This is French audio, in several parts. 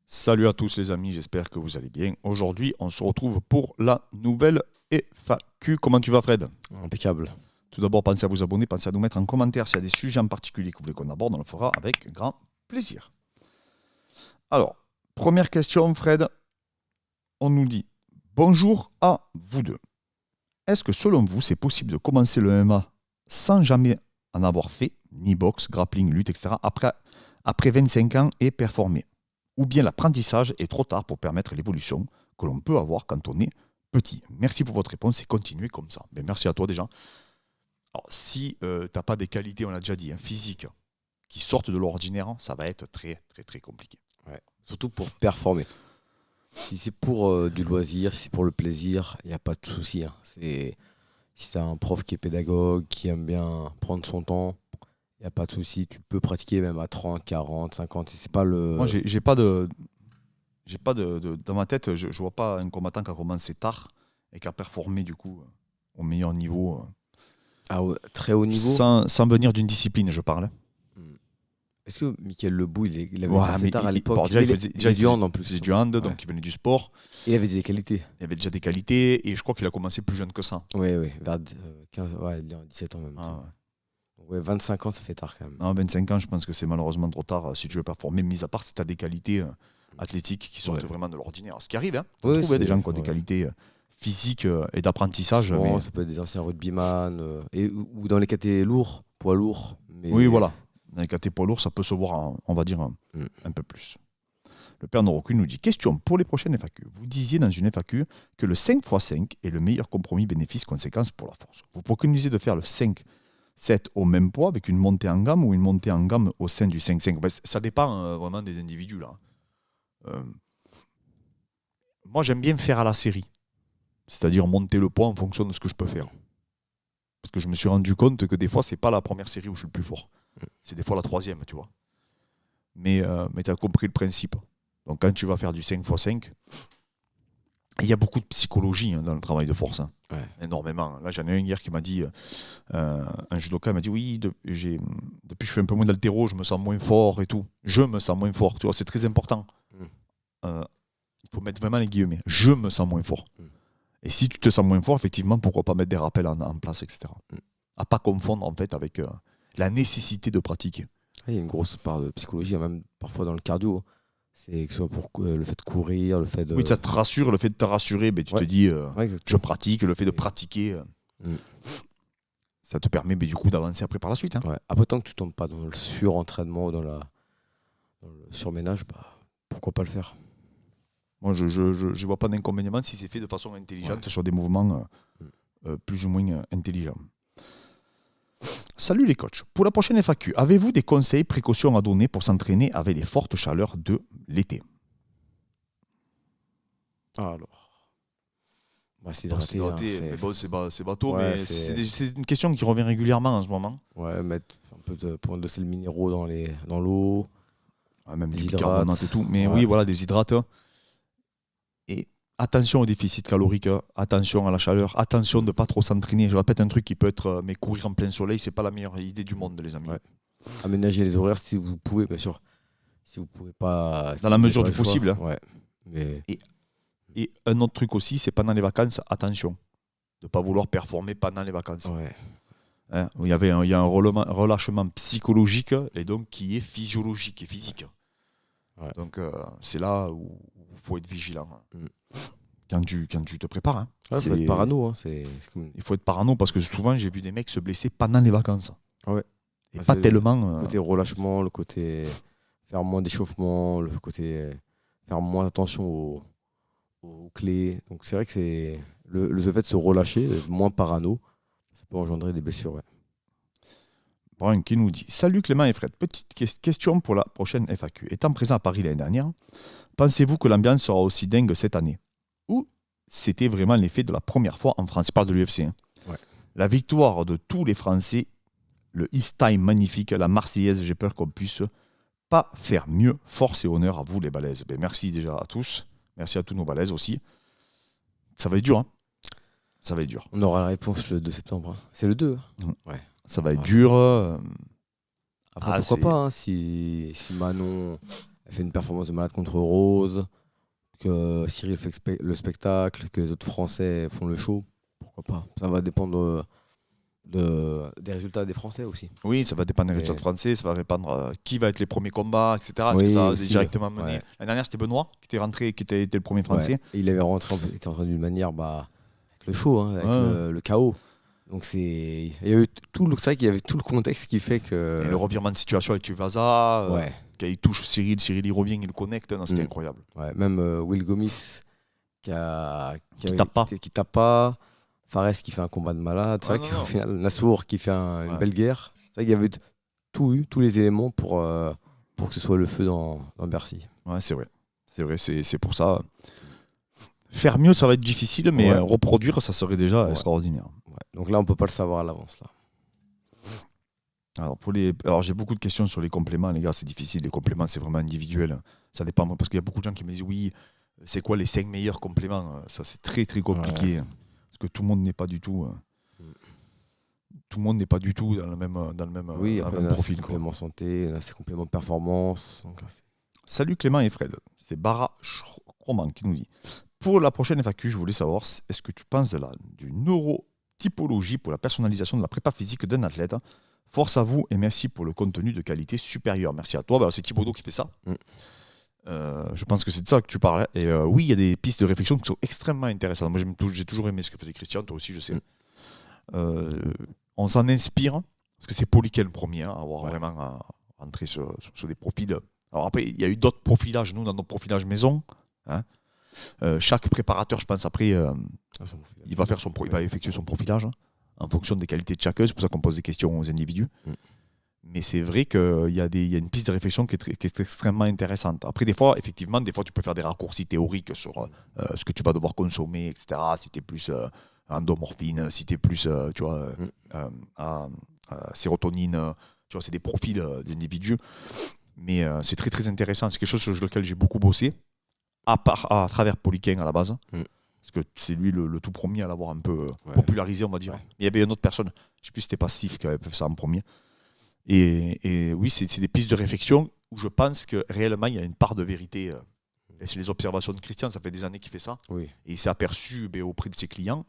Salut à tous les amis, j'espère que vous allez bien. Aujourd'hui, on se retrouve pour la nouvelle FAQ. Comment tu vas Fred? Impeccable. Tout d'abord, pensez à vous abonner, pensez à nous mettre en commentaire s'il y a des sujets en particulier que vous voulez qu'on aborde, on le fera avec grand plaisir. Alors, première question Fred, on nous dit « Bonjour à vous deux. Est-ce que selon vous, c'est possible de commencer le MMA sans jamais en avoir fait, ni boxe, grappling, lutte, etc., après 25 ans et performer? Ou bien l'apprentissage est trop tard pour permettre l'évolution que l'on peut avoir quand on est petit? Merci pour votre réponse et continuez comme ça. Ben, merci à toi déjà. Alors, si tu n'as pas des qualités, on l'a déjà dit, physiques, qui sortent de l'ordinaire, ça va être très, très, très compliqué. Ouais. Surtout pour performer. Si c'est pour du loisir, si c'est pour le plaisir, il n'y a pas de souci. Si c'est un prof qui est pédagogue, qui aime bien prendre son temps, il n'y a pas de souci. Tu peux pratiquer même à 30, 40, 50. C'est pas le. Moi, j'ai pas de. Dans ma tête, je vois pas un combattant qui a commencé tard et qui a performé du coup au meilleur niveau, Très haut niveau. sans venir d'une discipline, je parle. Est-ce que Michael Lebou, il avait Ouais, commencé mais tard à l'époque? déjà, il faisait du hand en plus. Il faisait du hand, Ouais. donc il venait du sport. Il avait des qualités. Il avait déjà des qualités et je crois qu'il a commencé plus jeune que ça. Oui, vers 15, 17 ans même. Ah, Donc, 25 ans, ça fait tard quand même. non, 25 ans, je pense que c'est malheureusement trop tard si tu veux performer, mis à part si tu as des qualités athlétiques qui sortent vraiment de l'ordinaire. Ce qui arrive, hein. On trouve des gens qui ont des qualités physiques et d'apprentissage. Souvent, Mais... ça peut être des anciens rugbyman ou dans les catégories lourds, poids lourds. Mais... Oui, voilà. Dans les catégories poids lourds, ça peut se voir, on va dire, un peu plus. Le père Noroku nous dit « Question pour les prochaines FAQ. Vous disiez dans une FAQ que le 5x5 est le meilleur compromis bénéfice-conséquence pour la force. Vous préconisez de faire le 5-7 au même poids avec une montée en gamme ou une montée en gamme au sein du 5-5 ?» Ça dépend vraiment des individus. Là. Moi, j'aime bien faire à la série. C'est-à-dire monter le poids en fonction de ce que je peux faire. Parce que je me suis rendu compte que des fois, c'est pas la première série où je suis le plus fort. C'est des fois la troisième, tu vois. Mais tu as compris le principe. Donc quand tu vas faire du 5x5, il y a beaucoup de psychologie dans le travail de force. Énormément. Là, j'en ai un hier qui m'a dit, un judoka m'a dit, oui, depuis que je fais un peu moins d'haltéro, je me sens moins fort et tout. Je me sens moins fort, tu vois, c'est très important. Il faut mettre vraiment les guillemets. Je me sens moins fort. Et si tu te sens moins fort, effectivement, pourquoi pas mettre des rappels en place, etc. À pas confondre en fait avec la nécessité de pratiquer. Il y a une grosse part de psychologie, même parfois dans le cardio. C'est que ce soit pour le fait de courir, le fait de... Oui, ça te rassure, le fait de te rassurer, mais tu te dis, je pratique, le fait de pratiquer, ça te permet du coup d'avancer après par la suite. Après, tant que tu tombes pas dans le surentraînement ou dans le surménage, pourquoi pas le faire? Moi, je vois pas d'inconvénient si c'est fait de façon intelligente sur des mouvements plus ou moins intelligents. Salut les coachs. Pour la prochaine FAQ, avez-vous des conseils, précautions à donner pour s'entraîner avec les fortes chaleurs de l'été? Alors, s'hydrater, c'est bateau, mais c'est une question qui revient régulièrement en ce moment. Ouais, mettre un peu de points de sel minéraux dans l'eau. Même des bicarbonates et tout. Mais oui, voilà, des hydrates. Et attention au déficit calorique, attention à la chaleur, attention de ne pas trop s'entraîner. Je répète un truc qui peut être, mais courir en plein soleil, c'est pas la meilleure idée du monde, les amis. Aménager les horaires si vous pouvez, bien sûr. Si vous pouvez pas... Dans la mesure du possible. Mais... Et un autre truc aussi, c'est pendant les vacances, attention. De ne pas vouloir performer pendant les vacances. Il y a un relâchement psychologique et donc qui est physiologique et physique. Donc c'est là où il faut être vigilant. Quand tu te prépares. Il faut être parano. Il faut être parano parce que souvent j'ai vu des mecs se blesser pendant les vacances. Et pas tellement. Le côté relâchement, le côté faire moins d'échauffement, le côté faire moins attention aux clés. Donc c'est vrai que c'est le fait de se relâcher, moins parano, ça peut engendrer des blessures. Brun qui nous dit « Salut Clément et Fred, petite question pour la prochaine FAQ. Étant présent à Paris l'année dernière, pensez-vous que l'ambiance sera aussi dingue cette année? Ou c'était vraiment l'effet de la première fois en France? Je parle de l'UFC. La victoire de tous les Français, le East Time magnifique, la Marseillaise, j'ai peur qu'on puisse pas faire mieux. Force et honneur à vous les balaises. » Merci déjà à tous. Merci à tous nos balaises aussi. Ça va être dur. Ça va être dur. On aura la réponse le 2 septembre. C'est le 2. Ça va être dur. Après, pourquoi pas, si Manon elle fait une performance de malade contre Rose, que Cyril fait le spectacle, que les autres Français font le show. Pourquoi pas? Ça va dépendre des résultats des Français aussi. Oui, ça va dépendre des résultats français, ça va dépendre qui va être les premiers combats, etc. Est-ce que Oui, ça va aussi, directement mener. ouais. L'année dernière, c'était Benoît qui était rentré, qui était le premier français. Ouais. Et il avait il était rentré d'une manière avec le show, hein, avec le chaos. Donc il y a eu c'est vrai qu'il y avait tout le contexte qui fait que. Et le revirement de situation avec Tuivasa, Ouais. quand il touche Cyril il revient, il le connecte, non, c'était incroyable. Ouais, même Will Gomis qui tape pas. Fares qui fait un combat de malade. C'est vrai qu'au final, Nassour qui fait une belle guerre. C'est vrai qu'il y avait tous les éléments pour que ce soit le feu dans Bercy. Ouais, c'est vrai. C'est pour ça. Faire mieux, ça va être difficile, mais reproduire, ça serait déjà extraordinaire. Ouais. Donc là, on peut pas le savoir à l'avance. Là. Alors, j'ai beaucoup de questions sur les compléments, les gars. C'est difficile. Les compléments, c'est vraiment individuel. Ça dépend. Parce qu'il y a beaucoup de gens qui me disent oui, c'est quoi les 5 meilleurs compléments? Ça, c'est très, très compliqué. Ouais. Parce que tout le monde n'est pas du tout. Tout le monde n'est pas du tout dans le même oui, après, même profil. C'est complément santé, c'est complément performance. Donc là, salut Clément et Fred. C'est Bara Roman qui nous dit. Pour la prochaine FAQ, je voulais savoir, est-ce que tu penses d'une neurotypologie pour la personnalisation de la prépa physique d'un athlète? Force à vous et merci pour le contenu de qualité supérieure. Merci à toi. C'est Thibaudot qui fait ça. Je pense que c'est de ça que tu parlais. Et oui, il y a des pistes de réflexion qui sont extrêmement intéressantes. Moi, j'ai toujours aimé ce que faisait Christian, toi aussi, je sais. On s'en inspire, parce que c'est Poliquet le premier à avoir vraiment rentré sur des profils. Alors après, il y a eu d'autres profilages, nous, dans notre profilage maison. Hein. Chaque préparateur, je pense, après, il va effectuer son profilage en fonction des qualités de chacun. C'est pour ça qu'on pose des questions aux individus. Mais c'est vrai qu'il y a une piste de réflexion qui est extrêmement intéressante. Après, des fois, effectivement, tu peux faire des raccourcis théoriques sur ce que tu vas devoir consommer, etc. Si tu es plus endomorphine, si tu es plus sérotonine, tu vois, c'est des profils d'individus. Mais c'est très, très intéressant. C'est quelque chose sur lequel j'ai beaucoup bossé, à travers Poliquin à la base. Parce que c'est lui le tout premier à l'avoir un peu popularisé, on va dire. Il y avait une autre personne, je ne sais plus si c'était Passif qui avait fait ça en premier. Et oui, c'est des pistes de réflexion où je pense que réellement, il y a une part de vérité. Et c'est les observations de Christian, ça fait des années qu'il fait ça. Oui. Et il s'est aperçu auprès de ses clients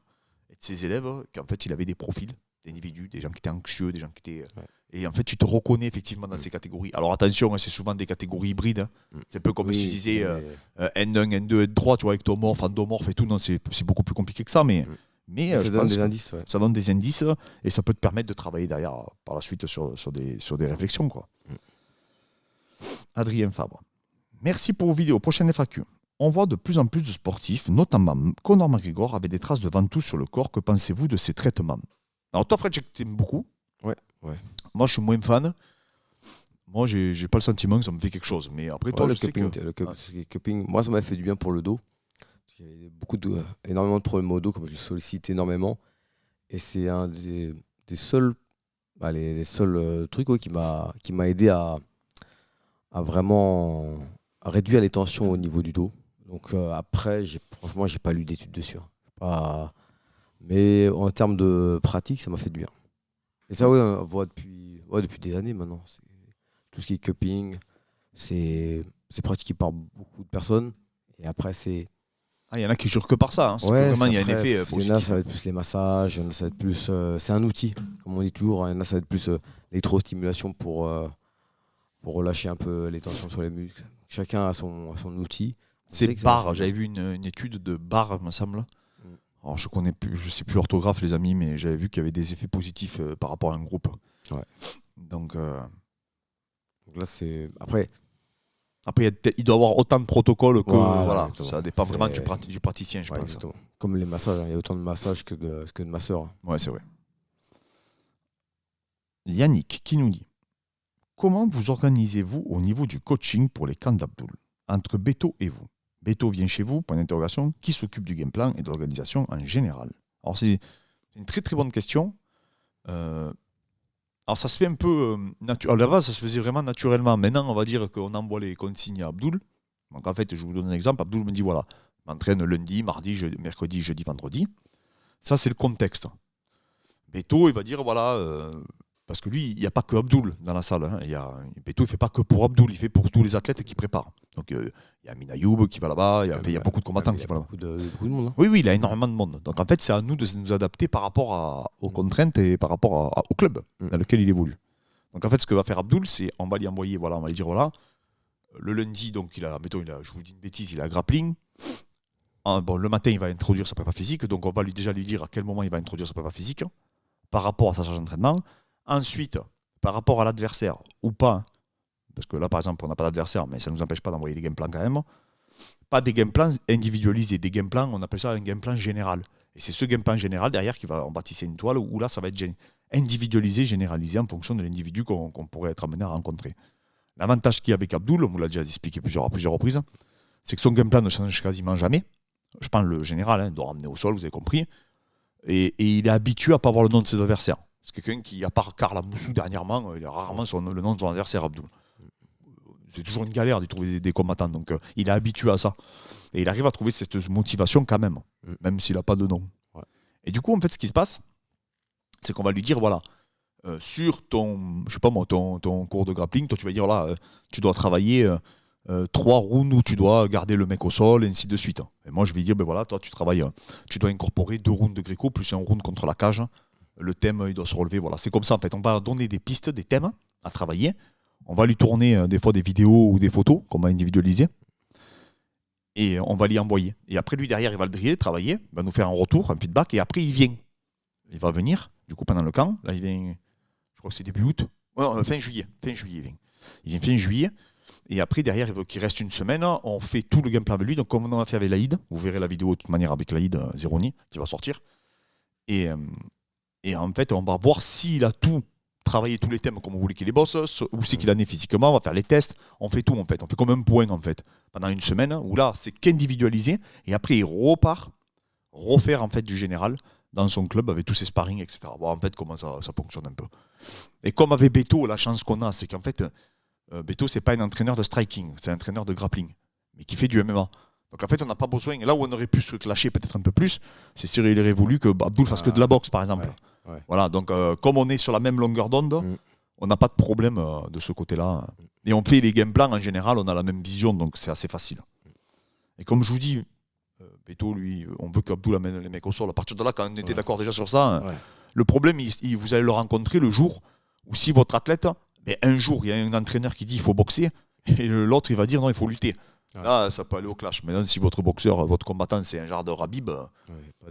et de ses élèves qu'en fait, il avait des profils d'individus, des gens qui étaient anxieux, des gens qui étaient... Et en fait, tu te reconnais effectivement dans ces catégories. Alors attention, c'est souvent des catégories hybrides. C'est un peu comme si tu disais N1, N2, N3, tu vois, ectomorphe, endomorphe et tout. Non, c'est beaucoup plus compliqué que ça, mais ça donne des indices. Ça donne des indices et ça peut te permettre de travailler derrière par la suite sur des réflexions. Quoi. Adrien Fabre. Merci pour vos vidéos. Prochaine FAQ. On voit de plus en plus de sportifs, notamment Conor McGregor, avec des traces de ventouses sur le corps. Que pensez-vous de ces traitements? Alors toi, Fred, tu aimes beaucoup. Ouais. Moi, je suis moins fan. Moi, j'ai pas le sentiment que ça me fait quelque chose. Mais après, toi, le cupping, moi, ça m'a fait du bien pour le dos. J'avais énormément de problèmes au dos, comme je le sollicite énormément. Et c'est un des seuls, les seuls trucs qui m'a aidé à vraiment réduire les tensions au niveau du dos. Donc après, franchement, j'ai pas lu d'études dessus. Mais en termes de pratique, ça m'a fait du bien. Et ça, on voit depuis des années maintenant. Tout ce qui est cupping, c'est pratiqué par beaucoup de personnes. Et après, c'est... il y en a qui jurent que par ça. Hein. Vraiment, il y a un effet positif. Il y en a, ça va être plus les massages. Il y en a, ça va être plus... c'est un outil, comme on dit toujours. Il y en a, ça va être plus l'électrostimulation pour relâcher un peu les tensions sur les muscles. Chacun a son outil. C'est barre. J'avais vu une étude de barre, me semble. Alors, je sais plus l'orthographe, les amis, mais j'avais vu qu'il y avait des effets positifs par rapport à un groupe. Ouais. Donc là, c'est... Après, il doit y avoir autant de protocoles que... Voilà, ça dépend vraiment du praticien, je pense. Exactement. Comme les massages, il y a autant de massages que de masseurs. Ouais, c'est vrai. Yannick qui nous dit: comment vous organisez-vous au niveau du coaching pour les camps d'Abdoul, entre Beto et vous? Beto vient chez vous, point d'interrogation. Qui s'occupe du game plan et de l'organisation en général? Alors, c'est une très très bonne question. Alors, ça se fait un peu naturellement. À la base, ça se faisait vraiment naturellement. Maintenant, on va dire qu'on envoie les consignes à Abdoul. Donc, en fait, je vous donne un exemple. Abdoul me dit voilà, je m'entraîne lundi, mardi, mercredi, jeudi, vendredi. Ça, c'est le contexte. Beto, il va dire voilà, Parce que lui, il n'y a pas que Abdul dans la salle. Hein. Beto, il ne fait pas que pour Abdul, il fait pour tous les athlètes qui préparent. Donc il y a Amin Ayoub qui va là-bas, il y a beaucoup de combattants qui vont là-bas. Beaucoup de monde. Hein. Oui, il a énormément de monde. Donc en fait, c'est à nous de nous adapter par rapport aux contraintes et par rapport au club dans lequel il évolue. Donc en fait, ce que va faire Abdul, c'est on va lui envoyer, on va lui dire voilà, le lundi, donc je vous dis une bêtise, il a grappling. Le matin, il va introduire sa prépa physique, donc on va lui dire à quel moment il va introduire sa prépa physique par rapport à sa charge d'entraînement. Ensuite, par rapport à l'adversaire ou pas, parce que là, par exemple, on n'a pas d'adversaire, mais ça ne nous empêche pas d'envoyer des game plans quand même. Pas des game plans individualisés, des game plans, on appelle ça un game plan général. Et c'est ce game plan général derrière on va tisser une toile où là, ça va être individualisé, généralisé en fonction de l'individu qu'on pourrait être amené à rencontrer. L'avantage qu'il y a avec Abdul, on vous l'a déjà expliqué à plusieurs reprises, c'est que son game plan ne change quasiment jamais. Je prends le général, il doit ramener au sol, vous avez compris. Et il est habitué à ne pas avoir le nom de ses adversaires. C'est quelqu'un qui, à part Karl Amoussou dernièrement, il a rarement le nom de son adversaire, Abdul. C'est toujours une galère de trouver des combattants. Donc il est habitué à ça. Et il arrive à trouver cette motivation quand même, même s'il n'a pas de nom. Ouais. Et du coup, en fait, ce qui se passe, c'est qu'on va lui dire, voilà, sur ton cours de grappling, toi tu vas dire, là, tu dois travailler 3 rounds où tu dois garder le mec au sol, et ainsi de suite. Et moi, je vais dire, ben voilà, toi tu travailles, tu dois incorporer 2 rounds de gréco plus un round contre la cage. Le thème, il doit se relever. Voilà, c'est comme ça, en fait. On va donner des pistes, des thèmes à travailler. On va lui tourner des fois des vidéos ou des photos qu'on va individualiser. Et on va lui envoyer. Et après, lui, derrière, il va le driller, travailler. Il va nous faire un retour, un feedback. Et après, il vient. Il va venir, du coup, pendant le camp. Là, il vient, je crois que c'est début août. Ouais, fin juillet. Fin juillet, il vient. Il vient fin juillet. Et après, derrière, il veut qu'il reste une semaine. On fait tout le game plan avec lui. Donc, comme on a fait avec Laïd, vous verrez la vidéo de toute manière avec Laïd Zeroni qui va sortir. Et en fait, on va voir s'il a tout travaillé, tous les thèmes comme vous voulez qu'il les bosse, où c'est qu'il en est physiquement, on va faire les tests, on fait tout en fait. On fait comme un point en fait, pendant une semaine, où là, c'est qu'individualisé, et après, il repart refaire en fait du général dans son club avec tous ses sparring, etc. Voir en fait comment ça fonctionne un peu. Et comme avec Beto, la chance qu'on a, c'est qu'en fait, Beto, c'est pas un entraîneur de striking, c'est un entraîneur de grappling, mais qui fait du MMA. Donc en fait, on n'a pas besoin. Là où on aurait pu se clasher peut-être un peu plus, c'est s'il aurait voulu que Abdul fasse que de la boxe, par exemple. Ouais. Voilà, donc comme on est sur la même longueur d'onde, on n'a pas de problème de ce côté-là. Et on fait les game plans en général, on a la même vision, donc c'est assez facile. Et comme je vous dis, Beto, lui, on veut qu'Abdul amène les mecs au sol. À partir de là, quand on était d'accord déjà sur ça, le problème, vous allez le rencontrer le jour où si votre athlète, un jour, il y a un entraîneur qui dit il faut boxer, et l'autre, il va dire non, il faut lutter. Là, ça peut aller au clash. Maintenant, si votre boxeur, votre combattant, c'est un genre de Rabib,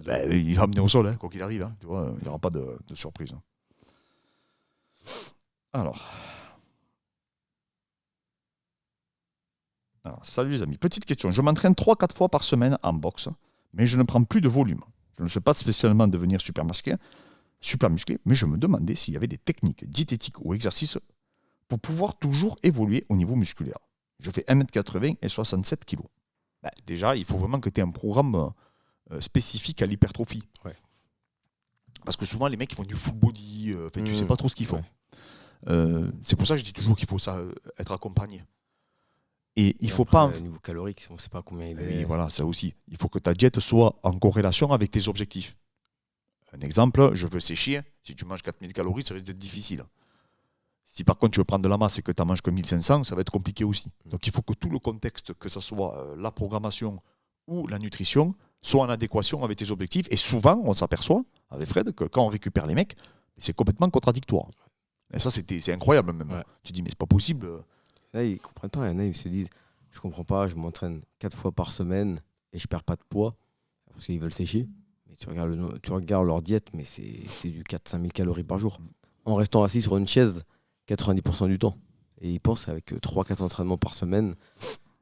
il va amener au sol, quoi qu'il arrive. Tu vois, il n'y aura pas de surprise. Alors, salut les amis. Petite question. Je m'entraîne 3-4 fois par semaine en boxe, mais je ne prends plus de volume. Je ne sais pas spécialement devenir super musclé, mais je me demandais s'il y avait des techniques diététiques ou exercices pour pouvoir toujours évoluer au niveau musculaire. Je fais 1m80 et 67 kg. Déjà, il faut vraiment que tu aies un programme spécifique à l'hypertrophie. Ouais. Parce que souvent, les mecs ils font du full body, tu ne sais pas trop ce qu'ils font. Ouais. C'est pour ça que je dis toujours qu'il faut être accompagné. Et il faut après, pas. Au niveau calorique, on ne sait pas combien il est. Oui, voilà, ça aussi. Il faut que ta diète soit en corrélation avec tes objectifs. Un exemple, je veux sécher. Si tu manges 4000 calories, ça risque d'être difficile. Si par contre tu veux prendre de la masse et que tu n'en manges que 1500, ça va être compliqué aussi. Donc il faut que tout le contexte, que ce soit la programmation ou la nutrition, soit en adéquation avec tes objectifs. Et souvent, on s'aperçoit, avec Fred, que quand on récupère les mecs, c'est complètement contradictoire. Et ça, c'est incroyable même. Ouais. Tu dis, mais c'est pas possible. Là, ils ne comprennent pas. Il y en a, ils se disent, je comprends pas, je m'entraîne 4 fois par semaine et je perds pas de poids parce qu'ils veulent sécher. Mais tu regardes leur diète, mais c'est du 4-5 000 calories par jour. En restant assis sur une chaise 90% du temps. Et ils pensent avec 3-4 entraînements par semaine,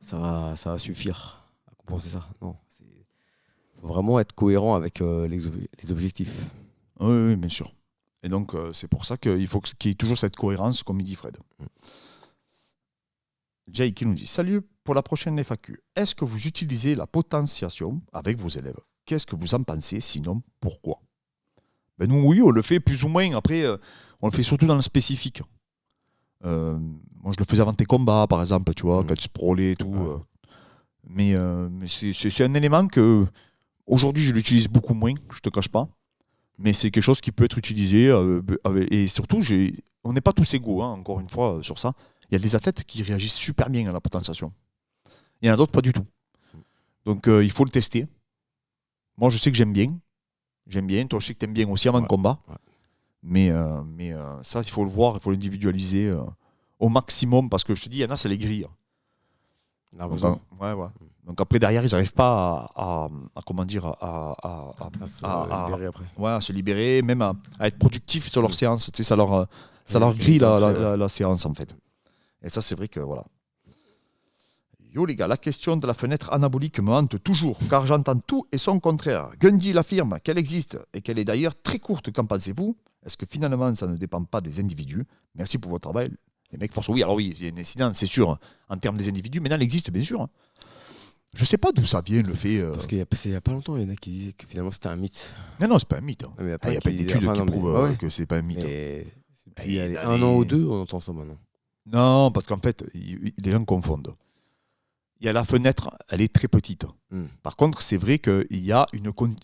ça va suffire à compenser ça. Non, il faut vraiment être cohérent avec les objectifs. Oui, bien sûr. Et donc, c'est pour ça qu'il faut qu'il y ait toujours cette cohérence, comme il dit Fred. Jay qui nous dit « Salut, pour la prochaine FAQ, est-ce que vous utilisez la potentiation avec vos élèves ? Qu'est-ce que vous en pensez ? Sinon, pourquoi ?» Nous, oui, on le fait plus ou moins. Après, on le fait surtout dans le spécifique. Moi, je le faisais avant tes combats, par exemple, tu vois, quand tu sprawlais et tout. Mais c'est un élément que, aujourd'hui, je l'utilise beaucoup moins, je te cache pas. Mais c'est quelque chose qui peut être utilisé. Et surtout, on n'est pas tous égaux, hein, encore une fois, sur ça. Il y a des athlètes qui réagissent super bien à la potentiation. Il y en a d'autres pas du tout. Donc il faut le tester. Moi, je sais que j'aime bien. J'aime bien. Toi, je sais que tu aimes bien aussi avant le combat. Ouais. Mais ça, il faut le voir, il faut l'individualiser au maximum. Parce que je te dis, il y en a, c'est les grilles. Ouais. Donc après, derrière, ils n'arrivent pas à se libérer, même à être productifs sur leur séance. Tu sais, ça leur grille la séance, en fait. Et ça, c'est vrai que voilà. Yo les gars, la question de la fenêtre anabolique me hante toujours, car j'entends tout et son contraire. Gundy l'affirme qu'elle existe et qu'elle est d'ailleurs très courte. Qu'en pensez-vous ? Est-ce que finalement, ça ne dépend pas des individus ? Merci pour votre travail. Les mecs forcent. Oui, alors oui, il y a une incidence, c'est sûr, en termes des individus. Maintenant, elle existe, bien sûr. Je ne sais pas d'où ça vient, le fait. Parce qu'il n'y a pas longtemps, il y en a qui disaient que finalement c'était un mythe. Non, c'est pas un mythe. Il n'y a pas d'études qui prouvent que c'est pas un mythe. Depuis un an ou deux, on entend ça maintenant. Non, parce qu'en fait, les gens confondent. Il y a la fenêtre, elle est très petite. Par contre, c'est vrai que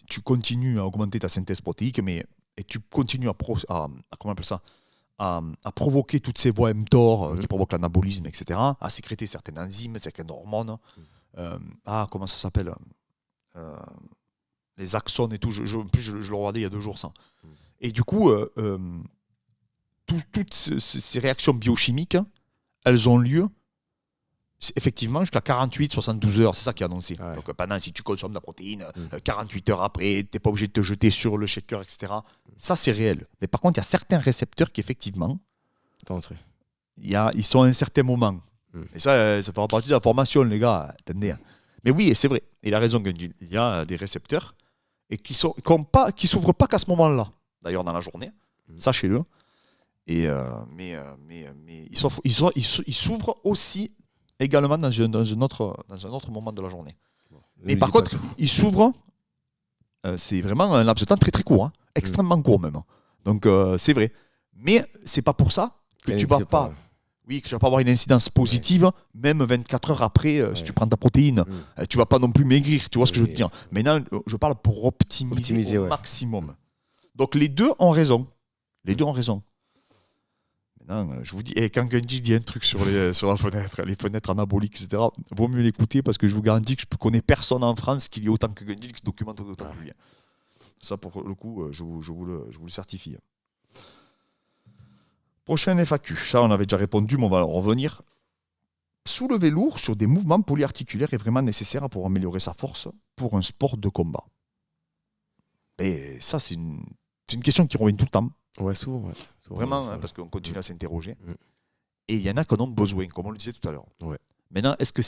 tu continues à augmenter ta synthèse protéique, et tu continues comment on appelle ça, à provoquer toutes ces voies mTOR qui provoquent l'anabolisme, etc., à sécréter certaines enzymes, certaines hormones. Comment ça s'appelle les axones et tout. En plus, je le regardais il y a 2 jours, ça. Et du coup, toutes ces réactions biochimiques, elles ont lieu effectivement jusqu'à 48-72 heures. C'est ça qui est annoncé. Ouais. Donc pendant, si tu consommes de la protéine, 48 heures après, tu n'es pas obligé de te jeter sur le shaker, etc. Ça, c'est réel. Mais par contre, il y a certains récepteurs qui, effectivement, ils sont à un certain moment. Et ça fera partie de la formation, les gars. Attendez. Mais oui, c'est vrai. Il a raison, Gundy. Il y a des récepteurs et qui s'ouvrent pas qu'à ce moment-là. D'ailleurs, dans la journée. Sachez-le. Et mais ils s'ouvrent aussi également dans un autre moment de la journée. Mais par contre, ils s'ouvrent. C'est vraiment un laps de temps très très court, hein. Extrêmement court même. Donc c'est vrai. Mais c'est pas pour ça que tu vas pas. Oui, que tu vas pas avoir une incidence positive, même 24 heures après, si tu prends ta protéine. Tu vas pas non plus maigrir, tu vois ce que je veux te dire. Maintenant, je parle pour optimiser au maximum. Donc les deux ont raison. Maintenant, je vous dis, et quand Gundy dit un truc sur la fenêtre, les fenêtres anaboliques, etc., vaut mieux l'écouter parce que je vous garantis que je connais personne en France qui lit autant que Gundy, qui se documente autant que lui. Ça, pour le coup, je vous le certifie. Prochain FAQ, ça on avait déjà répondu, mais on va revenir. Soulever lourd sur des mouvements polyarticulaires est vraiment nécessaire pour améliorer sa force pour un sport de combat. Et ça, c'est une question qui revient tout le temps. Ouais, souvent. Vraiment, parce qu'on continue à s'interroger. Et il y en a qui en ont besoin, comme on le disait tout à l'heure. Ouais. Maintenant, est-ce que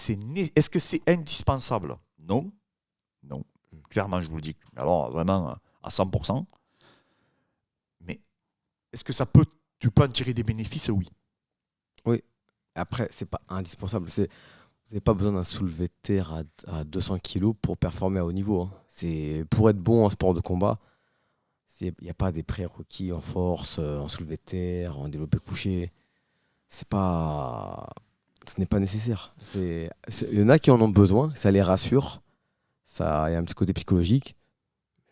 c'est indispensable ? Non. Clairement, je vous le dis. Alors, vraiment, à 100%. Mais est-ce que tu peux en tirer des bénéfices ? Oui. Oui. Après, c'est pas indispensable. Vous n'avez pas besoin d'un soulevé de terre à 200 kg pour performer à haut niveau. Hein. Pour être bon en sport de combat, il n'y a pas des prérequis en force, en soulevé de terre, en développé couché. Ce n'est pas nécessaire. Il y en a qui en ont besoin, ça les rassure. Il y a un petit côté psychologique.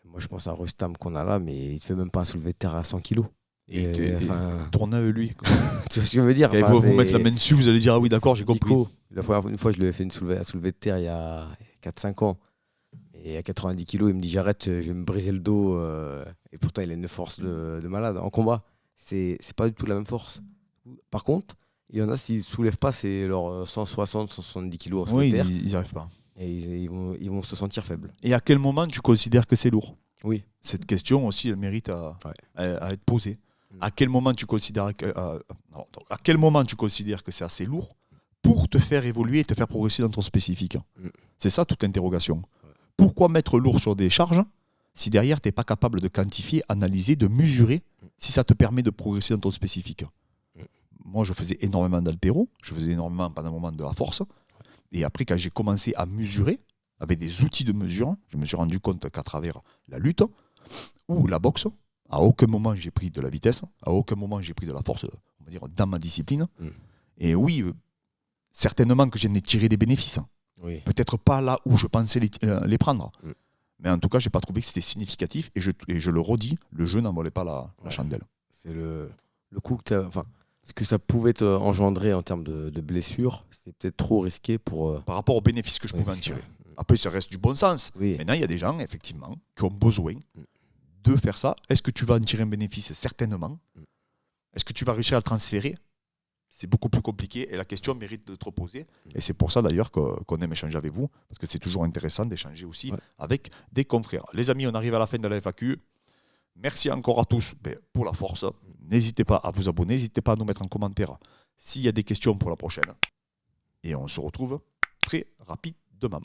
Moi, je pense à Rustam qu'on a là, mais il ne fait même pas un soulevé de terre à 100 kg. Tournez avec lui. Tu vois ce que je veux dire ? Il va vous mettre la main dessus, vous allez dire ah oui, d'accord, j'ai compris. Une fois, je lui ai fait un soulevé de terre il y a 4-5 ans. Et à 90 kg, il me dit j'arrête, je vais me briser le dos. Et pourtant, il a une force de malade en combat. C'est pas du tout la même force. Par contre, il y en a, s'ils ne soulèvent pas, c'est leur 160-170 kg en soulevé de terre. Ils n'y arrivent pas. Et ils vont se sentir faibles. Et à quel moment tu considères que c'est lourd ? Oui. Cette question aussi, elle mérite à être posée. À quel moment tu considères que c'est assez lourd pour te faire évoluer et te faire progresser dans ton spécifique ? C'est ça toute interrogation. Pourquoi mettre lourd sur des charges si derrière tu n'es pas capable de quantifier, analyser, de mesurer si ça te permet de progresser dans ton spécifique ? Moi, je faisais énormément d'haltéro, je faisais énormément pendant un moment de la force. Et après, quand j'ai commencé à mesurer, avec des outils de mesure, je me suis rendu compte qu'à travers la lutte ou la boxe, à aucun moment j'ai pris de la vitesse, à aucun moment j'ai pris de la force, on va dire, dans ma discipline. Et oui, certainement que j'en ai tiré des bénéfices. Oui. Peut-être pas là où je pensais les prendre. Mais en tout cas, j'ai pas trouvé que c'était significatif. Et je le redis, le jeu n'en valait pas la chandelle. C'est le coup que ce que ça pouvait te engendrer en termes de blessures, c'était peut-être trop risqué pour. Par rapport aux bénéfices que je pouvais en tirer. Après, ça reste du bon sens. Oui. Maintenant, il y a des gens, effectivement, qui ont besoin de faire ça. Est-ce que tu vas en tirer un bénéfice? Certainement. Est-ce que tu vas réussir à le transférer? C'est beaucoup plus compliqué et la question mérite d'être posée. Et c'est pour ça d'ailleurs qu'on aime échanger avec vous, parce que c'est toujours intéressant d'échanger aussi avec des confrères. Les amis, on arrive à la fin de la FAQ. Merci encore à tous pour la force. N'hésitez pas à vous abonner, n'hésitez pas à nous mettre en commentaire s'il y a des questions pour la prochaine. Et on se retrouve très rapidement.